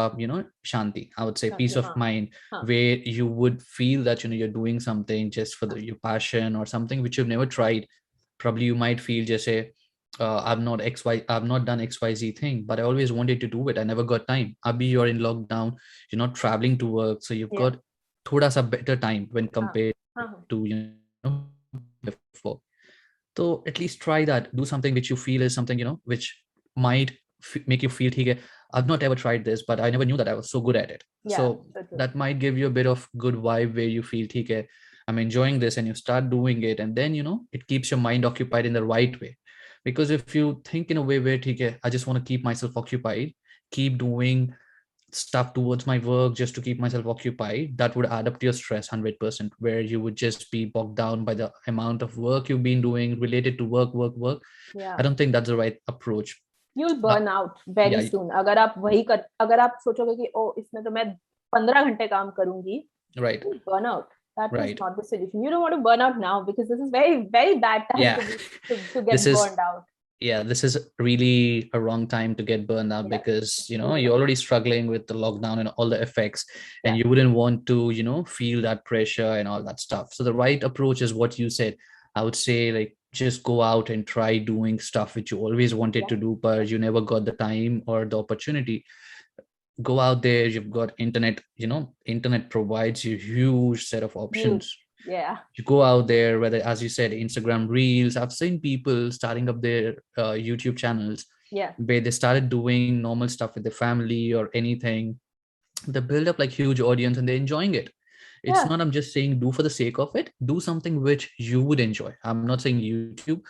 shanti. I would say peace Shanti, of हाँ mind, हाँ where you would feel that, you're doing something just for your passion or something which you've never tried. Probably you might feel just say, I've not done XYZ thing, but I always wanted to do it. I never got time. Abhi you're in lockdown, you're not traveling to work, so you've yeah got thoda sa better time when हाँ compared हाँ हाँ to, before. So at least try that. Do something which you feel is something, which might make you feel, okay, I've not ever tried this, but I never knew that I was so good at it. yeah, So so true. that might give you a bit of good vibe where you feel, okay, I'm enjoying this, and you start doing it. And then, it keeps your mind occupied in the right way. Because if you think in a way where, okay, I just want to keep myself occupied, keep doing stuff towards my work just to keep myself occupied, that would add up to your stress 100%, where you would just be bogged down by the amount of work you've been doing related to work. I Yeah, don't think that's the right approach. you'll uh, burn out very yeah. soon अगर आप सोचोगे कि ओ इसमें तो मैं 15 घंटे काम करूंगी, Right. you'll burn out. That is Right. not the solution. You don't want to burn out now, because this is very bad time Yeah. to this get is burned out. yeah, this is really a wrong time to get burned out, Yes, because really you're wrong. already struggling with the lockdown and all the effects, and Yeah, you wouldn't want to feel that pressure and all that stuff. So the right approach is what you said. I would say, like, just go out and try doing stuff which you always wanted yeah, to do but you never got the time or the opportunity. Go out there, you've got internet. Internet provides you huge set of huge. options. Yeah, You go out there, whether, as you said, Instagram reels. I've seen people starting up their YouTube channels yeah, where they started doing normal stuff with their family or anything. They build up like huge audience and they're enjoying it. It's yeah, not, I'm just saying do for the sake of it. Do something which you would enjoy. I'm not saying YouTube,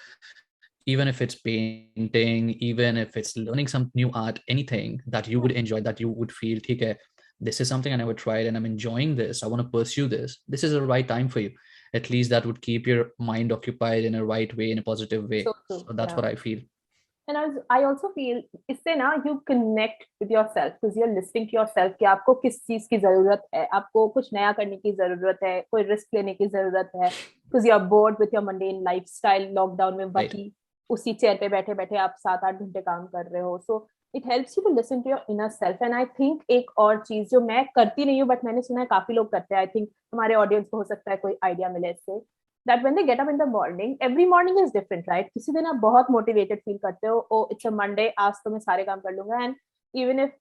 even if it's painting, even if it's learning some new art, anything that you would enjoy, that you would feel, okay, this is something I never tried and I'm enjoying this, I want to pursue this is the right time for you. At least that would keep your mind occupied in a right way, in a positive way. so true. So that's Yeah. what I feel. And I also feel इससे ना you connect with yourself, because you're listening to yourself कि आपको किस चीज की जरूरत है, आपको कुछ नया करने की जरूरत है, कोई रिस्क लेने की जरूरत है, because you're bored with your mundane lifestyle, lockdown में Right. वही उसी चेयर पे बैठे बैठे आप 7-8 घंटे काम कर रहे हो. So it helps you to listen to your inner self. And I think एक और चीज जो मैं करती नहीं हूँ बट मैंने सुना है काफी लोग करते हैं, आई थिंक हमारे ऑडियंस को हो सकता है कोई आइडिया मिले इससे, that when they get up in the morning, every morning is different right. किसी दिन आप बहुत मोटिवेटेड फील करते हो, ओ इट्स अ मंडे, आज तो मैं सारे काम कर लूंगा. And even if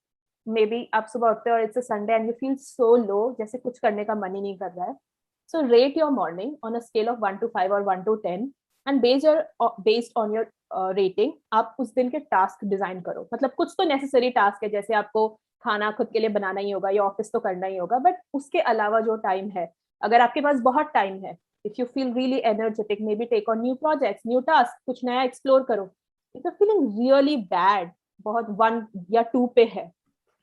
maybe आप सुबह उठते हो और it's a Sunday and you feel so low, जैसे कुछ करने का मन ही नहीं कर रहा है. So rate your morning on a scale of 1 to 5 और 1 to 10, and based on your rating आप उस दिन के टास्क डिजाइन करो. मतलब कुछ तो नेसेसरी टास्क है, जैसे आपको खाना खुद के लिए बनाना ही होगा या ऑफिस तो करना ही होगा, बट उसके अलावा जो टाइम है, अगर आपके पास बहुत टाइम है, if you feel really energetic, maybe take on new projects, new task, कुछ नया एक्सप्लोर करो. If you feeling really bad, बहुत 1 या 2 पे है,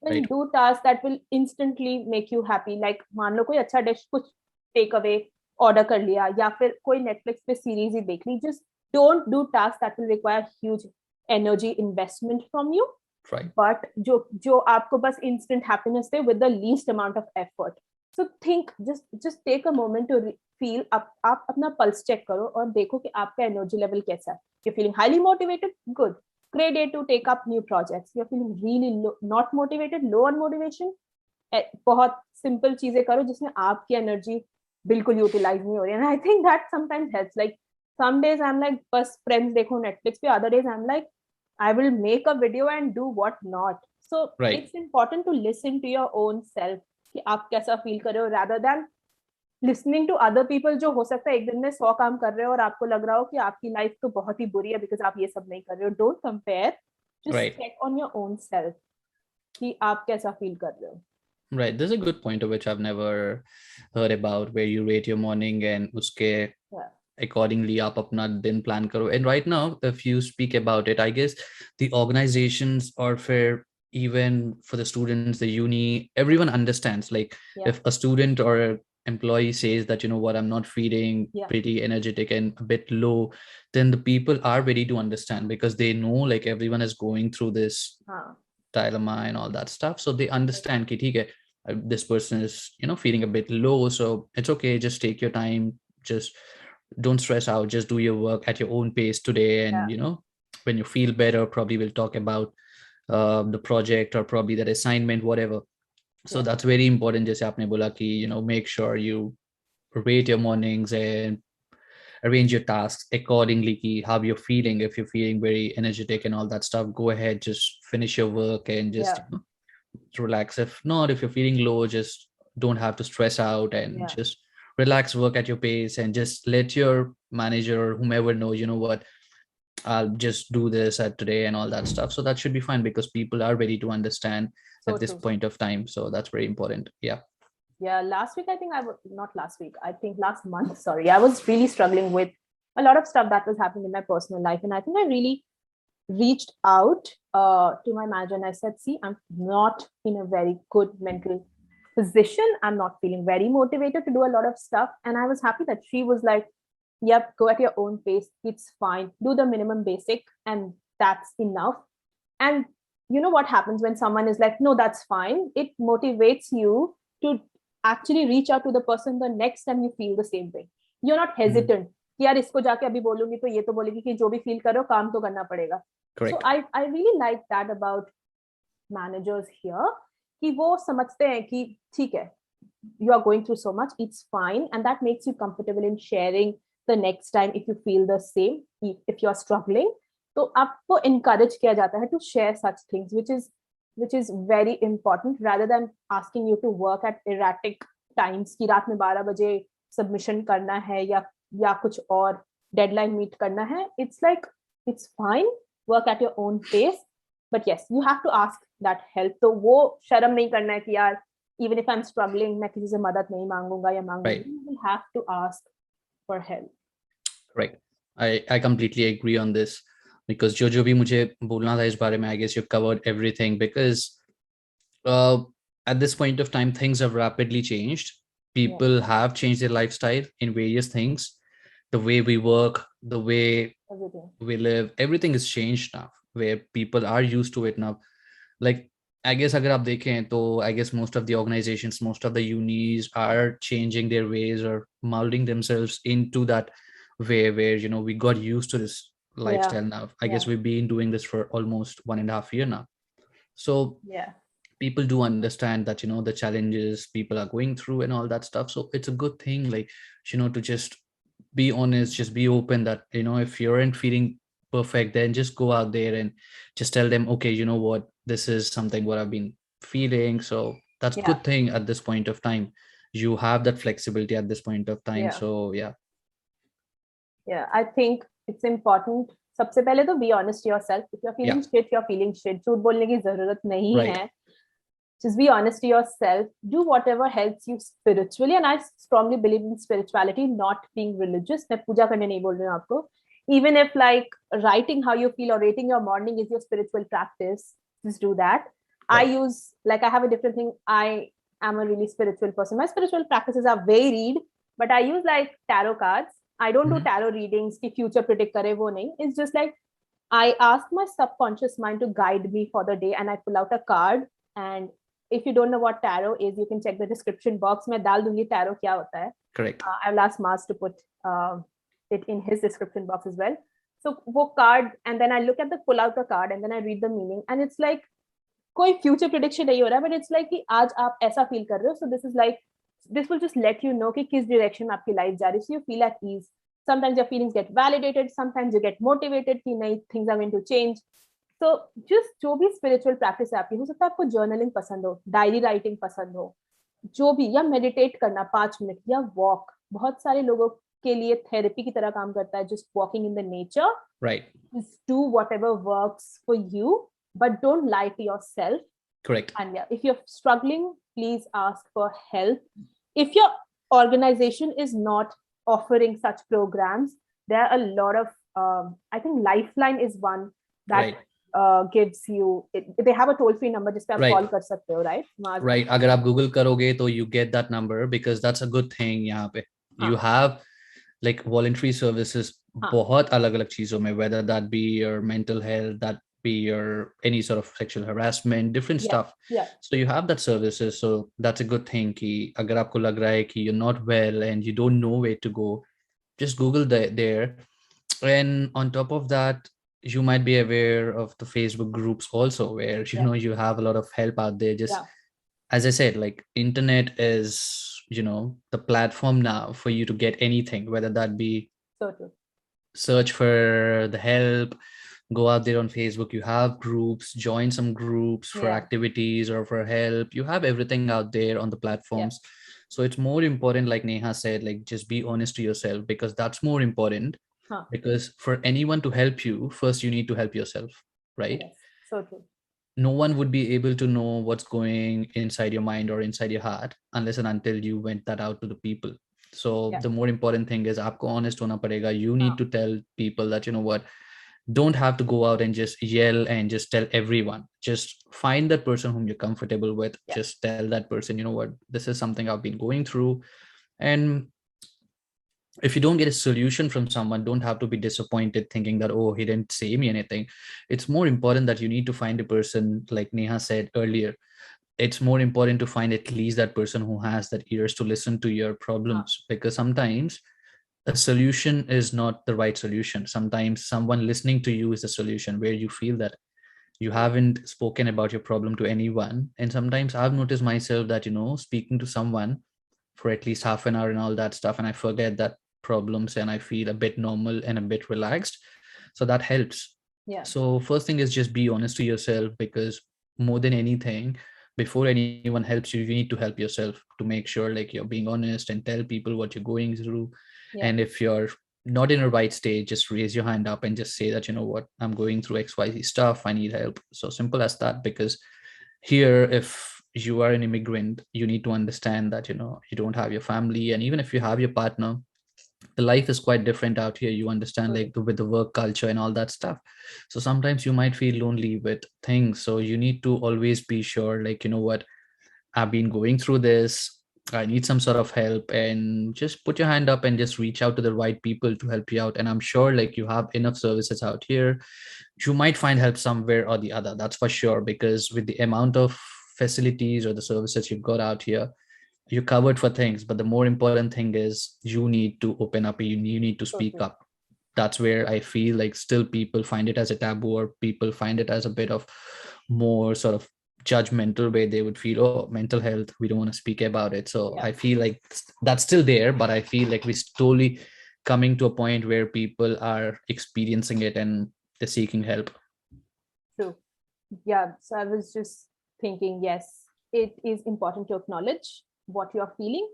then Right. do tasks that will instantly make you happy. Like मान लो कोई अच्छा डिश कुछ टेक अवे ऑर्डर कर लिया या फिर कोई नेटफ्लिक्स पे सीरीज ही देख ली. Just don't do task that will require huge energy investment from you, Right. But जो जो आपको बस इंस्टेंट हैप्पीनेस दे with the least amount of effort. So think, just take a moment to feel. आप अपना पल्स चेक करो और देखो कि आपका एनर्जी लेवल कैसा है. You feeling highly motivated, good, great day to take up new projects. You're feeling really low, not motivated, low on motivation, बहुत सिंपल चीजें करो जिसमें आपकी एनर्जी बिल्कुल यूटिलाइज नहीं हो रही है. I think that sometimes helps. Like some days I am like बस फ्रेंड्स देखो नेटफ्लिक्स पे, other days I am like I will make a video and do what not. So Right. it's important to listen to your own self कि आप कैसा feel कर रहे हो, rather than listening to other people, जो हो सकता है एक दिन में 100 काम कर रहे हो और आपको लग रहा हो कि आपकी लाइफ तो बहुत ही बुरी है बिकॉज आप ये सब नहीं कर रहे हो. Don't compare, just Right. Check on your own self कि आप कैसा फील कर रहे हो. Right. There's a good point of which I've never heard about, where you rate your morning and uske Yeah. accordingly आप अपना दिन plan करो. And right now, if you speak about it, I guess the organizations or for even for the students, the uni, everyone understands. Like Yeah. if a student or a employee says that, you know what, I'm not feeling Yeah. pretty energetic and a bit low, then the people are ready to understand because they know like everyone is going through this हाँ. dilemma and all that stuff. So they understand कि ठीक है, this person is, you know, feeling a bit low, so it's okay, just take your time, just don't stress out, just do your work at your own pace today, and Yeah. you know, when you feel better, probably we'll talk about the project or probably that assignment, whatever. So Yeah. that's very important. जैसे आपने बोला कि, you know, make sure you rate your mornings and arrange your tasks accordingly ki how you're feeling. If you're feeling very energetic and all that stuff, go ahead, just finish your work and just, Yeah. you know, relax. If not, if you're feeling low, just don't have to stress out and Yeah. just relax, work at your pace, and just let your manager or whomever know, you know what, I'll just do this at today and all that stuff. So that should be fine because people are ready to understand So at this true. point of time. So that's very important. Yeah. Yeah, last week I think I was not last week. I think last month. Sorry, I was really struggling with a lot of stuff that was happening in my personal life, and I think I really reached out to my manager and I said, "See, I'm not in a very good mental position. I'm not feeling very motivated to do a lot of stuff." And I was happy that she was like, "Yep, go at your own pace. It's fine. Do the minimum basic, and that's enough." And you know what happens when someone is like, "No, that's fine." It motivates you to actually reach out to the person the next time you feel the same way. You're not hesitant कि यार इसको जाके अभी बोलूंगी तो ये तो बोलेगी कि जो भी फील करो काम तो करना पड़ेगा. So Correct. I really like that about managers here कि वो समझते हैं कि ठीक है, you are going through so much, it's fine, and that makes you comfortable in sharing the next time if you feel the same, if you are struggling. तो आपको encourage किया जाता है to share such things, which is very important rather than asking you to work at erratic times कि रात में 12 बजे submission करना है या कुछ और deadline meet करना है. It's like, it's fine, work at your own pace, but yes, you have to ask that help. तो वो शर्म नहीं करना है कि यार even if I'm struggling मैं किसी से मदद नहीं मांगूंगा या मांगूंगी. Right. You will have to ask for help. Right. I completely agree on this because जो भी मुझे बोलना था इस बारे में, I guess you've covered everything because at this point of time things have rapidly changed. People have changed their lifestyle in various things. The way we work, the way Everything. we live, everything is changed now where people are used to it now. Like I guess अगर आप देखें तो I guess most of the organizations, most of the unis are changing their ways or molding themselves into that way where, you know, we got used to this lifestyle now. I guess we've been doing this for almost 1.5 years now. So people do understand that, the challenges people are going through and all that stuff. So it's a good thing, like, to just be honest, just be open that, if you aren't feeling perfect, then just go out there and just tell them, okay, you know what, this is something what I've been feeling. So that's a good thing at this point of time. You have that flexibility at this point of time. So I think it's important. सबसे पहले तो be honest to yourself. If you're feeling shit, you're feeling shit. झूठ बोलने की जरूरत नहीं है. Just be honest to yourself. Do whatever helps you spiritually. And I strongly believe in spirituality, not being religious. मैं पूजा करने नहीं बोल रही हूँ आपको. Even if like writing how you feel or rating your morning is your spiritual practice, just do that. I use, like, I have a different thing. I am a really spiritual person. My spiritual practices are varied, but I use like tarot cards. I don't do tarot readings ki future predict kare, wo nahi. It's just like I ask my subconscious mind to guide me for the day, and I pull out a card. And if you don't know what tarot is, you can check the description box. मैं डाल दूंगी tarot क्या होता है. Correct. I've asked Mars to put it in his description box as well. So वो card, and then I look at the pull out the card, and then I read the meaning, and it's like कोई future prediction नहीं हो रहा है, but it's like कि आज आप ऐसा feel कर रहे हो. So this is like, this will just let you know कि किस direction में आपकी life जा रही है. So you feel at ease. Sometimes your feelings get validated. Sometimes you get motivated कि नहीं, things are going to change. So just जो भी spiritual practice है आपकी, हो सकता है आपको journaling पसंद हो, डायरी राइटिंग पसंद हो, जो भी, या मेडिटेट करना 5 मिनट, या वॉक. बहुत सारे लोगों के लिए थेरेपी की तरह काम करता है, just walking in the nature. Right. Just do whatever works for you, but don't lie to yourself. Correct. And yeah, if you're struggling, please ask for help. If your organization is not offering such programs, there are a lot of I think Lifeline is one that gives you they have a toll-free number जिस पे आप call कर सकते हो, right? Right. अगर आप Google करोगे तो you get that number, because that's a good thing. यहाँ पे you have like voluntary services बहुत अलग-अलग चीजों में, whether that be your mental health, that be your any sort of sexual harassment, different stuff. So you have that services. So that's a good thing कि अगर आपको लग रहा है कि you're not well and you don't know where to go, just Google there. And on top of that, you might be aware of the Facebook groups also, where you have a lot of help out there. Just as I said, like, internet is the platform now for you to get anything, whether that be search for the help, go out there on Facebook, you have groups, join some groups for activities or for help. You have everything out there on the platforms. So it's more important, like Neha said, like, just be honest to yourself, because that's more important. Because for anyone to help you, first you need to help yourself, right? Yes. So true. No one would be able to know what's going inside your mind or inside your heart unless and until you went that out to the people. So the more important thing is aapko honest hona padega. You need to tell people that, you know what, don't have to go out and just yell and just tell everyone. Just find that person whom you're comfortable with. Just tell that person, you know what, this is something I've been going through. And if you don't get a solution from someone, don't have to be disappointed thinking that, oh, he didn't say me anything. It's more important that you need to find a person, like Neha said earlier. It's more important to find at least that person who has that ears to listen to your problems, because sometimes a solution is not the right solution. Sometimes someone listening to you is a solution, where you feel that you haven't spoken about your problem to anyone. And sometimes I've noticed myself that, speaking to someone for at least half an hour and all that stuff, and I forget that problems and I feel a bit normal and a bit relaxed. So that helps. So first thing is just be honest to yourself, because more than anything, before anyone helps you, you need to help yourself, to make sure like you're being honest and tell people what you're going through. And if you're not in a right state, just raise your hand up and just say that, you know what, I'm going through XYZ stuff, I need help. So simple as that. Because here, if you are an immigrant, you need to understand that, you don't have your family, and even if you have your partner, the life is quite different out here. You understand, like, with the work culture and all that stuff. So sometimes you might feel lonely with things. So you need to always be sure, like, you know what, I've been going through this, I need some sort of help, and just put your hand up and just reach out to the right people to help you out. And I'm sure, like, you have enough services out here. You might find help somewhere or the other, that's for sure, because with the amount of facilities or the services you've got out here, you're covered for things. But the more important thing is you need to open up, you need to speak up. that's where I feel like still people find it as a taboo, or people find it as a bit of more sort of judgmental way. They would feel, oh, mental health, we don't want to speak about it. So I feel like that's still there, but I feel like we're slowly coming to a point where people are experiencing it and they're seeking help. True. Yeah. So I was just thinking, yes, it is important to acknowledge what you're feeling.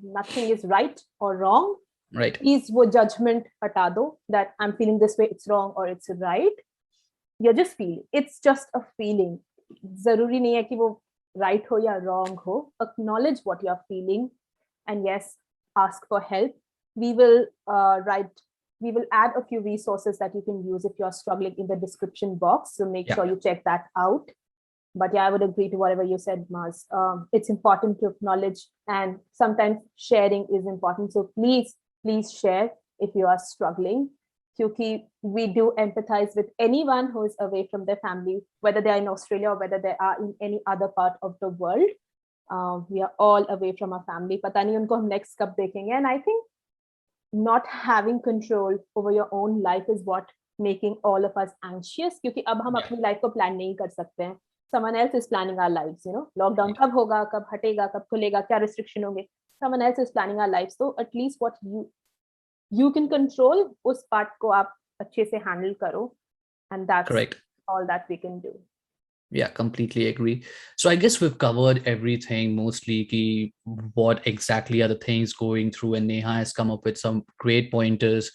Nothing is right or wrong. Right. Please वो judgment हटा दो that I'm feeling this way, it's wrong or it's right. You're just feeling. It's just a feeling. जरूरी नहीं है कि वो right हो या wrong हो. Acknowledge what you're feeling, and yes, ask for help. We will add a few resources that you can use if you're struggling in the description box. So make sure you check that out. But yeah, I would agree to whatever you said, Maz. It's important to acknowledge, and sometimes sharing is important. So please share if you are struggling. Because we do empathize with anyone who is away from their family, whether they are in Australia or whether they are in any other part of the world. We are all away from our family. पता नहीं उनको हम next कब देखेंगे. And I think not having control over your own life is what making all of us anxious. क्योंकि अब हम अपनी life को plan नहीं कर सकते हैं. Someone else is planning our lives. Lockdown कब होगा, कब हटेगा, कब खुलेगा, क्या restriction होंगे. Someone else is planning our lives. So at least what you can control, उस part को आप अच्छे से handle करो, and that's correct. All that we can do. Yeah, completely agree. So I guess we've covered everything mostly. Ki what exactly are the things going through, and Neha has come up with some great pointers,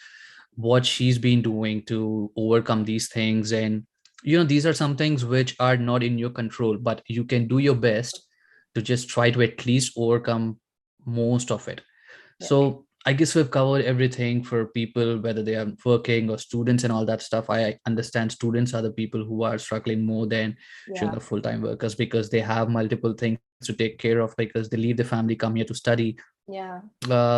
what she's been doing to overcome these things. And these are some things which are not in your control, but you can do your best to just try to at least overcome most of it. Yeah. So I guess we've covered everything for people, whether they are working or students and all that stuff. I understand students are the people who are struggling more than the full-time workers, because they have multiple things to take care of, because they leave the family, come here to study. Yeah.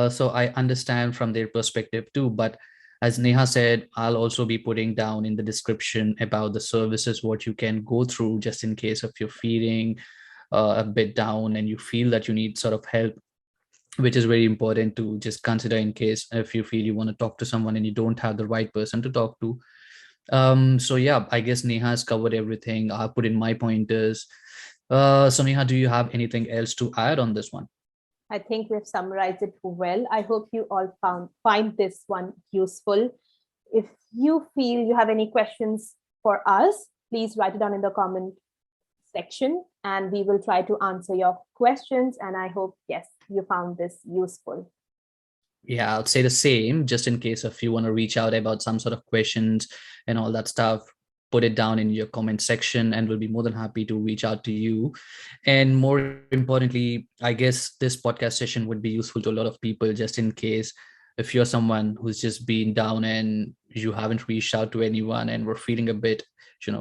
So I understand from their perspective too. But as Neha said, I'll also be putting down in the description about the services, what you can go through just in case if you're feeling a bit down and you feel that you need sort of help, which is very important to just consider in case if you feel you want to talk to someone and you don't have the right person to talk to. So yeah, I guess Neha has covered everything. I'll put in my pointers. So Neha, do you have anything else to add on this one? I think we've summarized it well. I hope you all find this one useful. If you feel you have any questions for us, please write it down in the comment section and we will try to answer your questions. And I hope, yes, you found this useful. Yeah, I'll say the same, just in case if you want to reach out about some sort of questions and all that stuff, put it down in your comment section and we'll be more than happy to reach out to you. And more importantly, I guess this podcast session would be useful to a lot of people, just in case if you're someone who's just been down and you haven't reached out to anyone and we're feeling a bit,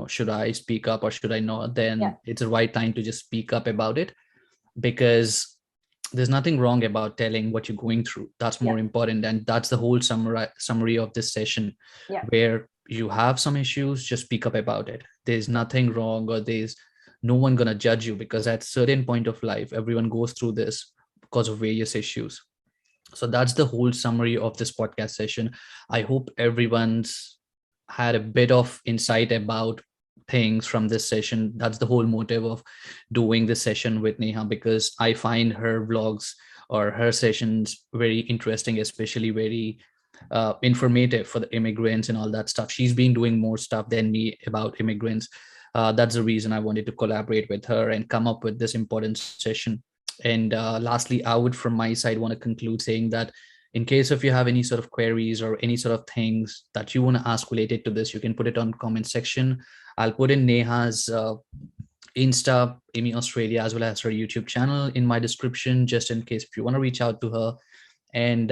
should I speak up or should I not? Then it's the right time to just speak up about it, because there's nothing wrong about telling what you're going through. That's more important. And that's the whole summary of this session, where you have some issues, just speak up about it. There's nothing wrong, or there's no one going to judge you, because at a certain point of life, everyone goes through this because of various issues. So that's the whole summary of this podcast session. I hope everyone's had a bit of insight about things from this session. That's the whole motive of doing this session with Neha, because I find her vlogs or her sessions very interesting, especially very informative for the immigrants and all that stuff. She's been doing more stuff than me about immigrants. That's the reason I wanted to collaborate with her and come up with this important session. And lastly, I would from my side want to conclude saying that in case if you have any sort of queries or any sort of things that you want to ask related to this, you can put it on comment section. I'll put in Neha's Insta, Amy Australia, as well as her YouTube channel in my description, just in case if you want to reach out to her. And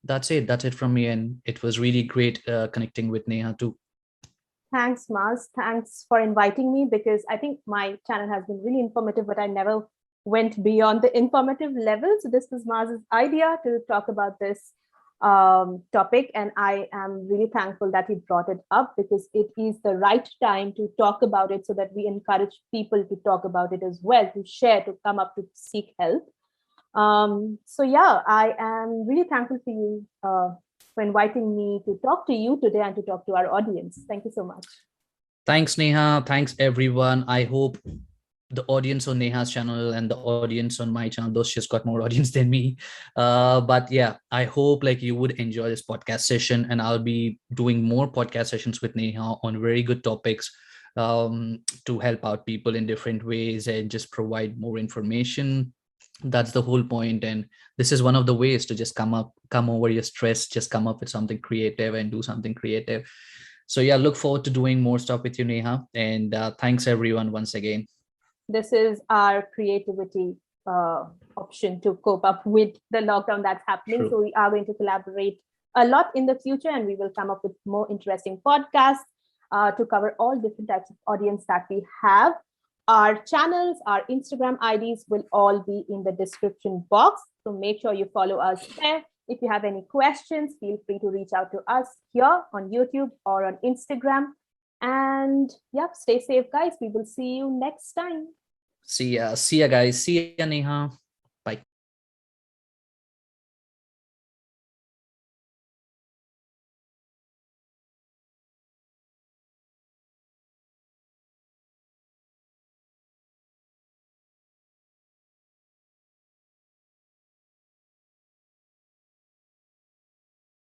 that's it. That's it from me. And it was really great connecting with Neha too. Thanks, Maz. Thanks for inviting me, because I think my channel has been really informative, but I never went beyond the informative level. So this was Maz's idea to talk about this topic. And I am really thankful that he brought it up, because it is the right time to talk about it, so that we encourage people to talk about it as well, to share, to come up, to seek help. So yeah, I am really thankful for you for inviting me to talk to you today and to talk to our audience. Thank you so much. Thanks, Neha. Thanks, everyone. I hope the audience on Neha's channel and the audience on my channel, though she's got more audience than me. But yeah, I hope like you would enjoy this podcast session, and I'll be doing more podcast sessions with Neha on very good topics to help out people in different ways and just provide more information. That's the whole point. And this is one of the ways to just come over your stress, just come up with something creative and do something creative. So yeah, look forward to doing more stuff with you, Neha. And thanks everyone once again. This is our creativity option to cope up with the lockdown that's happening. True. So we are going to collaborate a lot in the future, and we will come up with more interesting podcasts to cover all different types of audience that we have. Our channels, our Instagram IDs will all be in the description box. So make sure you follow us there. If you have any questions, feel free to reach out to us here on YouTube or on Instagram. And yep, stay safe, guys. We will see you next time. See ya guys. See ya, Neha.